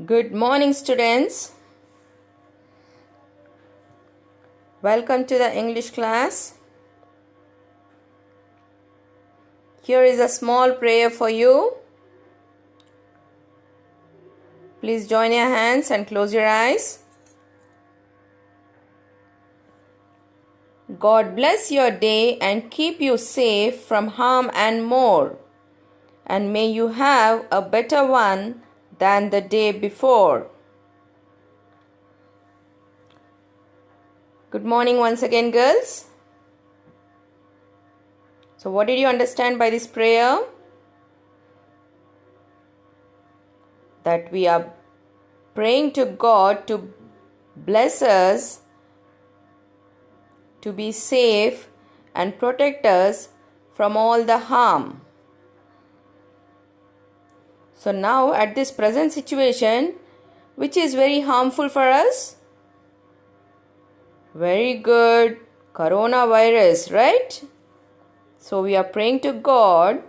Good morning, students. Welcome to the English class. Here is a small prayer for you. Please join your hands and close your eyes. God bless your day and keep you safe from harm and more. And may you have a better one than the day before. Good morning once again, girls. So what did you understand by this prayer? That we are praying to God to bless us, to be safe and protect us from all the harm. So now at this present situation, which is very harmful for us? Very good, coronavirus, right? So we are praying to God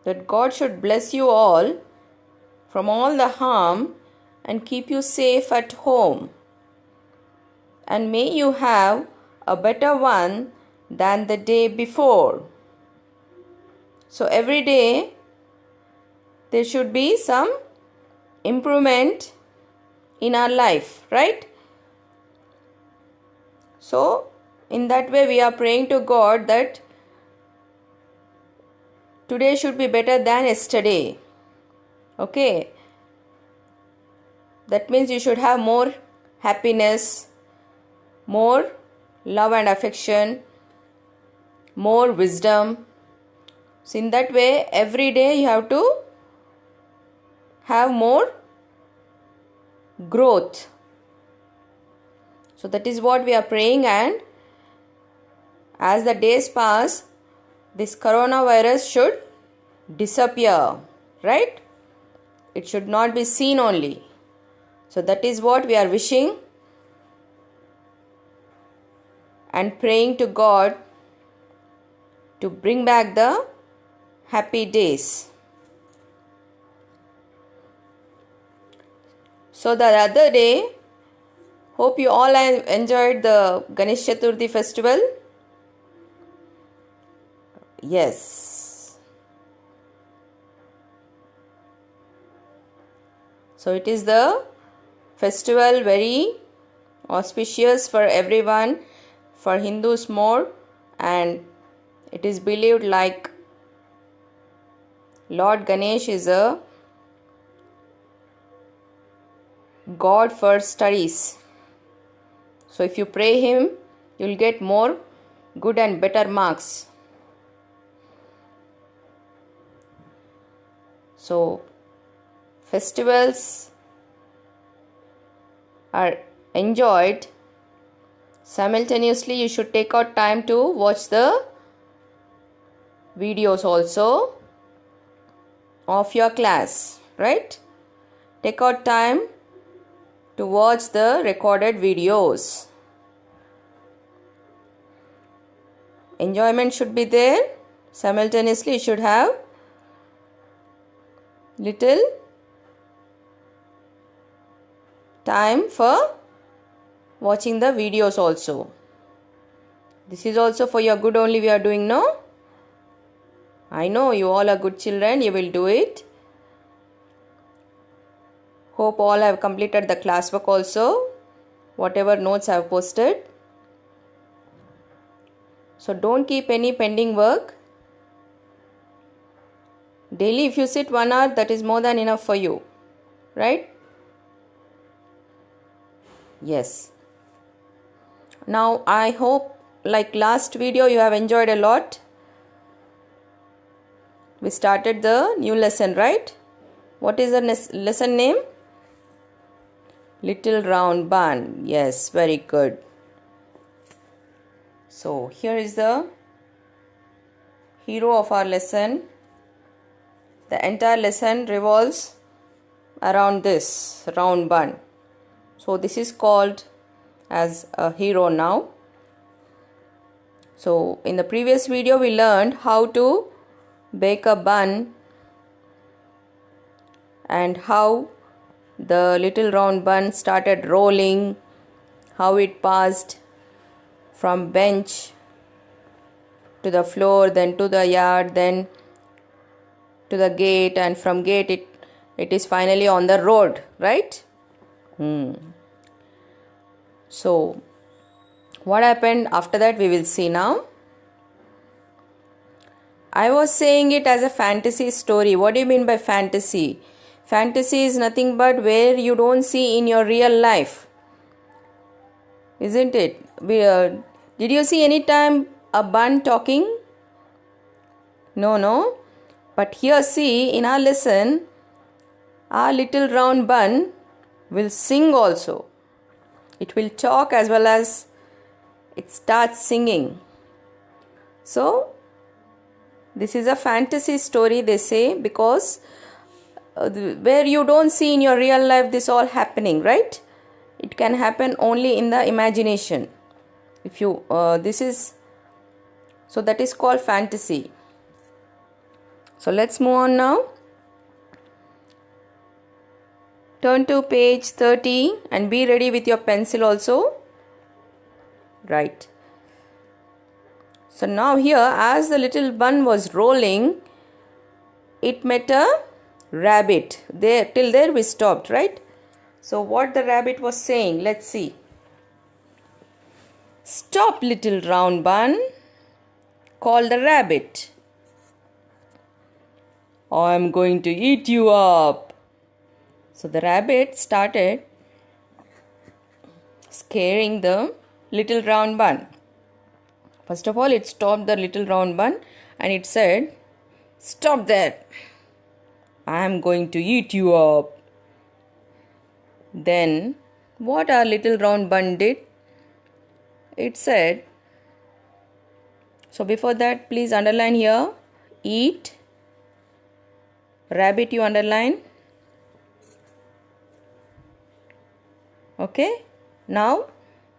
that God should bless you all from all the harm and keep you safe at home. And may you have a better one than the day before. So every day there should be some improvement in our life, right? So in that way we are praying to God that today should be better than yesterday. Okay. That means you should have more happiness, more love and affection, more wisdom. So in that way every day you have to have more growth. So that is what we are praying, and as the days pass, this coronavirus should disappear, right? It should not be seen only. So that is what we are wishing and praying to God to bring back the happy days. So the other day, hope you all enjoyed the Ganesh Chaturthi festival. Yes. So it is the festival very auspicious for everyone, for Hindus more, and it is believed like Lord Ganesh is a god for studies. So if you pray him, you will get more good and better marks. So festivals are enjoyed. Simultaneously, you should take out time to watch the videos also of your class, right? Take out time to watch the recorded videos. Enjoyment should be there. Simultaneously, you should have little time for watching the videos also. This is also for your good only we are doing, no? I know you all are good children, you will do it. Hope all have completed the classwork also, whatever notes I have posted. So don't keep any pending work. Daily if you sit 1 hour, that is more than enough for you, right? Yes. Now I hope like last video you have enjoyed a lot. We started the new lesson, right? What is the lesson name? Little round bun. Yes, very good. So here is the hero of our lesson. The entire lesson revolves around this round bun. So this is called as a hero now. So in the previous video we learned how to bake a bun and how the little round bun started rolling, how it passed from bench to the floor, then to the yard, then to the gate, and from gate it is finally on the road, right? So what happened after that we will see now. I was saying it as a fantasy story. What do you mean by fantasy? Fantasy is nothing but where you don't see in your real life, isn't it? Did you see any time a bun talking? No. But here see, in our lesson, our little round bun will sing also. It will talk as well as it starts singing. So this is a fantasy story, they say, because where you don't see in your real life this all happening, right? It can happen only in the imagination. If you so that is called fantasy. So let's move on now. Turn to page 30 and be ready with your pencil also. Right. So now here, as the little bun was rolling, it met a rabbit. Till there we stopped, right? So what the rabbit was saying, let's see. "Stop, little round bun," called the rabbit. "I'm going to eat you up." So the rabbit started scaring the little round bun. First of all, it stopped the little round bun and it said, "Stop there. I am going to eat you up." Then what our little round bun did? It said, so before that, please underline here, eat. Rabbit you underline. Okay. Now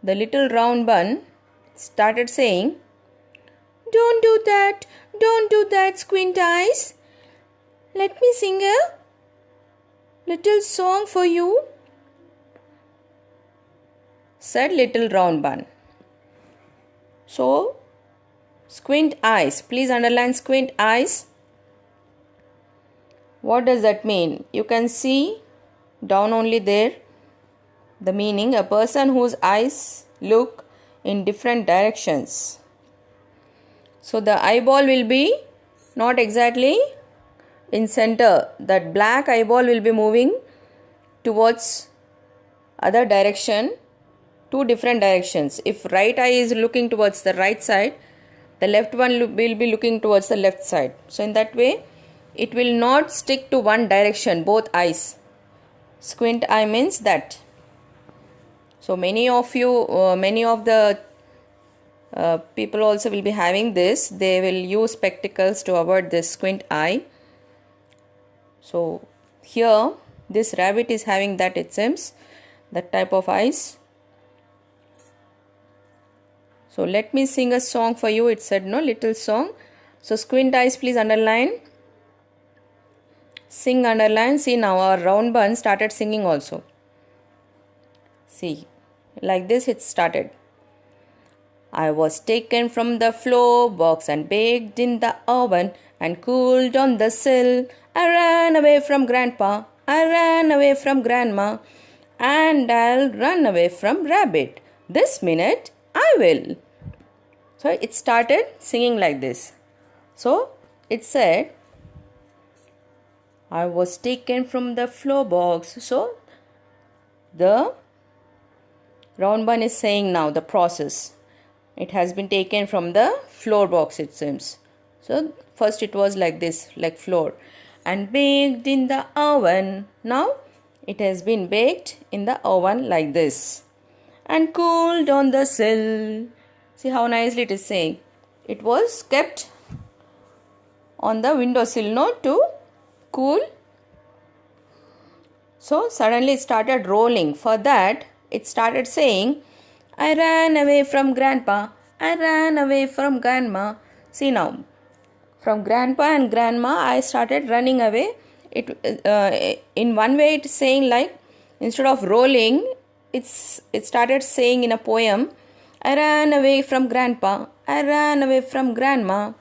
the little round bun started saying, "Don't do that, Squint Eyes. Let me sing a little song for you," said little round bun. So Squint Eyes, please underline Squint Eyes. What does that mean? You can see down only there the meaning, a person whose eyes look in different directions. So the eyeball will be not exactly in center. That black eyeball will be moving towards other direction, two different directions. If right eye is looking towards the right side, the left one will be looking towards the left side. So in that way, it will not stick to one direction, both eyes. Squint eye means that. So many of the people also will be having this. They will use spectacles to avoid this squint eye. So here this rabbit is having that, it seems, that type of eyes. So let me sing a song for you. It said no, little song. So Squint Eyes, please underline. Sing, underline. See, now our round bun started singing also. See, like this it started. "I was taken from the floor box and baked in the oven and cooled on the sill. I ran away from Grandpa, I ran away from Grandma, and I'll run away from Rabbit. This minute I will." So it started singing like this. So it said, "I was taken from the floor box." So the round bun is saying now the process. It has been taken from the floor box, it seems. So first it was like this, like floor. "And baked in the oven." Now it has been baked in the oven like this. "And cooled on the sill." See how nicely it is saying. It was kept on the windowsill, no, to cool. So suddenly it started rolling. For that, it started saying, "I ran away from Grandpa, I ran away from Grandma." See now, from Grandpa and Grandma, I started running away in one way it's saying like, instead of rolling, it started saying in a poem, I ran away from grandpa, I ran away from grandma.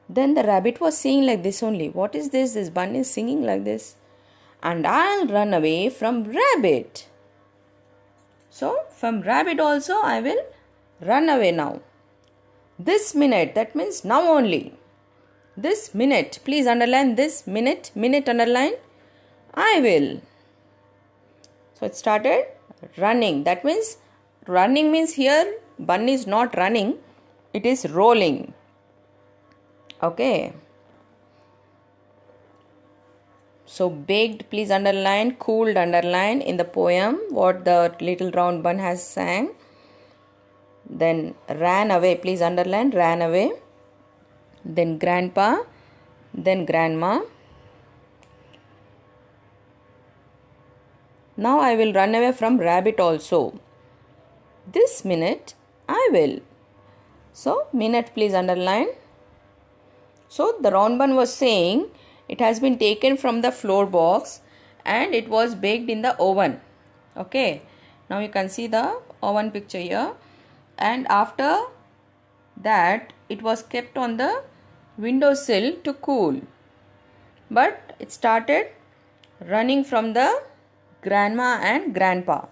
Then the rabbit was saying like this only, what is this? This bunny is singing like this. And I'll run away from rabbit. So from rabbit also I will run away now. This minute, that means now only. This minute, please underline this minute, underline, I will. So it started running. That means running means here bunny is not running, it is rolling. Okay. So baked, please underline, cooled, underline in the poem what the little round bun has sang. Then ran away, please underline, ran away. Then grandpa, then grandma. Now I will run away from rabbit also. This minute I will. So minute, please underline. So the round bun was saying it has been taken from the floor box and it was baked in the oven. Okay. Now you can see the oven picture here. And after that it was kept on the windowsill to cool. But it started running from the grandma and grandpa.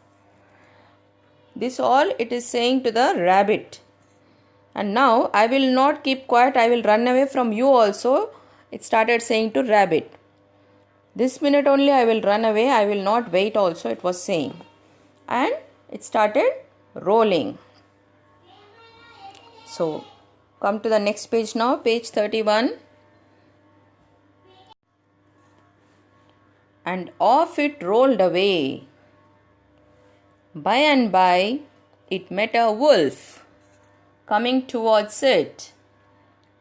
This all it is saying to the rabbit. And now I will not keep quiet, I will run away from you also. It started saying to rabbit. This minute only I will run away, I will not wait also, it was saying. And it started rolling. So come to the next page now, page 31. And off it rolled away. By and by it met a wolf coming towards it.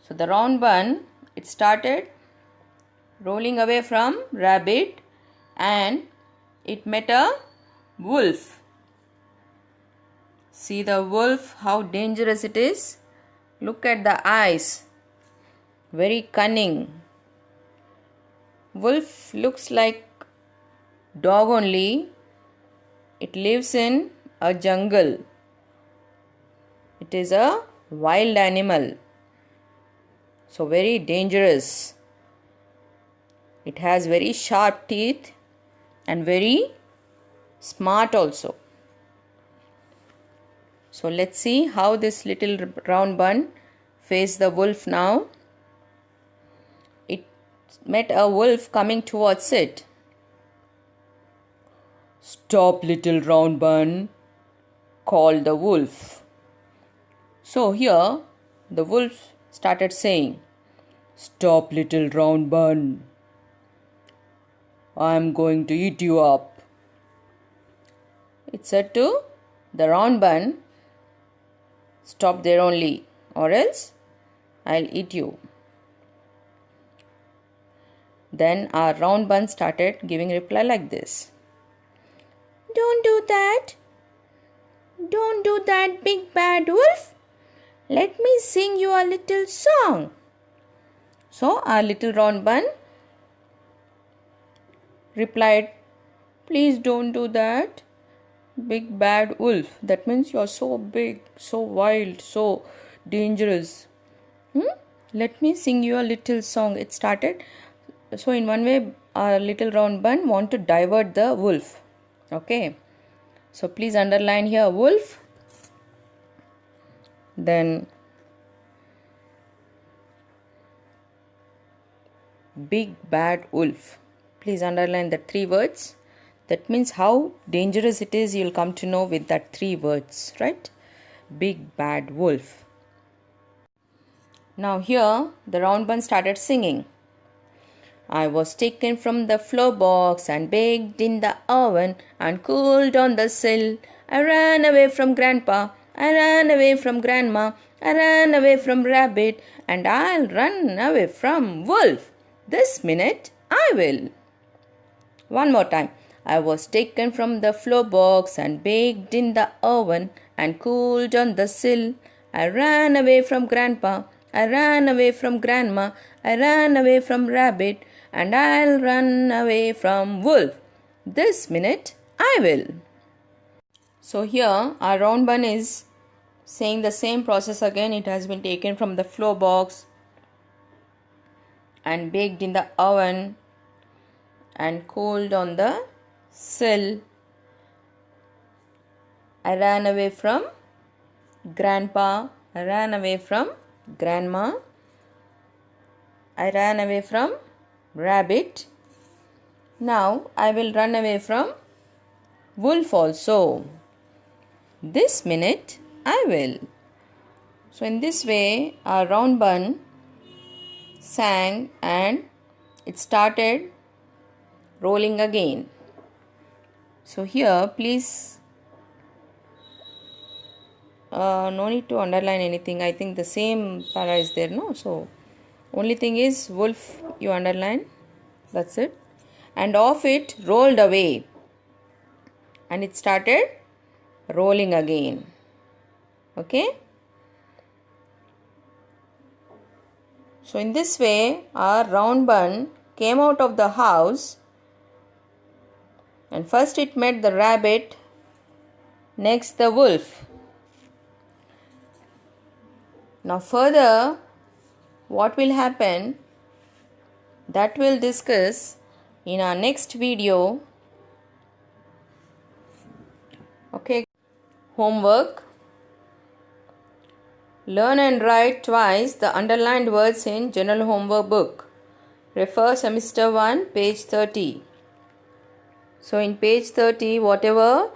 So the round bun, it started rolling away from rabbit and it met a wolf. See the wolf, how dangerous it is. Look at the eyes, very cunning. Wolf looks like dog only. It lives in a jungle. It is a wild animal. So very dangerous. It has very sharp teeth and very smart also. So let's see how this little round bun faced the wolf now. It met a wolf coming towards it. Stop, little round bun, called the wolf. So here the wolf started saying, stop, little round bun, I am going to eat you up. It said to the round bun, stop there only, or else I'll eat you. Then our round bun started giving reply like this. Don't do that. Don't do that, big bad wolf. Let me sing you a little song. So our little round bun replied, please don't do that, big bad wolf. That means you're so big, so wild, so dangerous. Let me sing you a little song. It started. So in one way, our little round bun want to divert the wolf. Okay. So please underline here wolf. Then big bad wolf. Please underline the 3 words. That means how dangerous it is, you'll come to know with that 3 words, right? Big bad wolf. Now here the round bun started singing. I was taken from the floor box and baked in the oven and cooled on the sill. I ran away from grandpa, I ran away from grandma, I ran away from rabbit, and I'll run away from wolf. This minute I will. One more time. I was taken from the floor box and baked in the oven and cooled on the sill. I ran away from grandpa, I ran away from grandma, I ran away from rabbit, and I'll run away from wolf. This minute I will. So here our round bun is saying the same process again. It has been taken from the floor box and baked in the oven and cooled on the sill. I ran away from grandpa. I ran away from grandma. I ran away from rabbit. Now I will run away from wolf also. This minute I will. So in this way our round bun sang and it started rolling again. So here please no need to underline anything. I think the same para is there, no? So only thing is wolf you underline. That's it. And off it rolled away. And it started rolling again. Okay. So in this way our round bun came out of the house, and first it met the rabbit, next the wolf. Now further what will happen, that we'll discuss in our next video. Okay. Homework. Learn and write twice the underlined words in General Homework book. Refer semester 1, page 30. So in page 30, whatever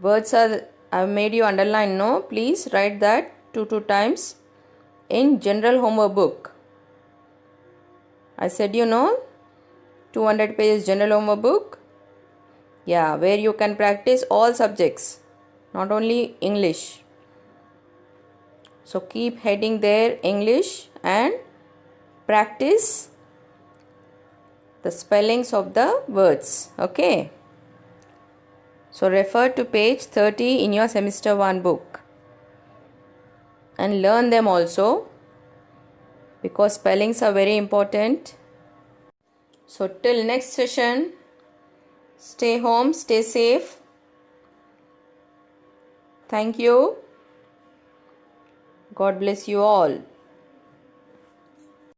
words I've made you underline, no, please write that two times in General Homework book. I said 200 pages General Homework book. Yeah, where you can practice all subjects, not only English. So keep heading there English and practice the spellings of the words. Okay. So refer to page 30 in your semester 1 book and learn them also, because spellings are very important. So till next session, stay home, stay safe. Thank you. God bless you all.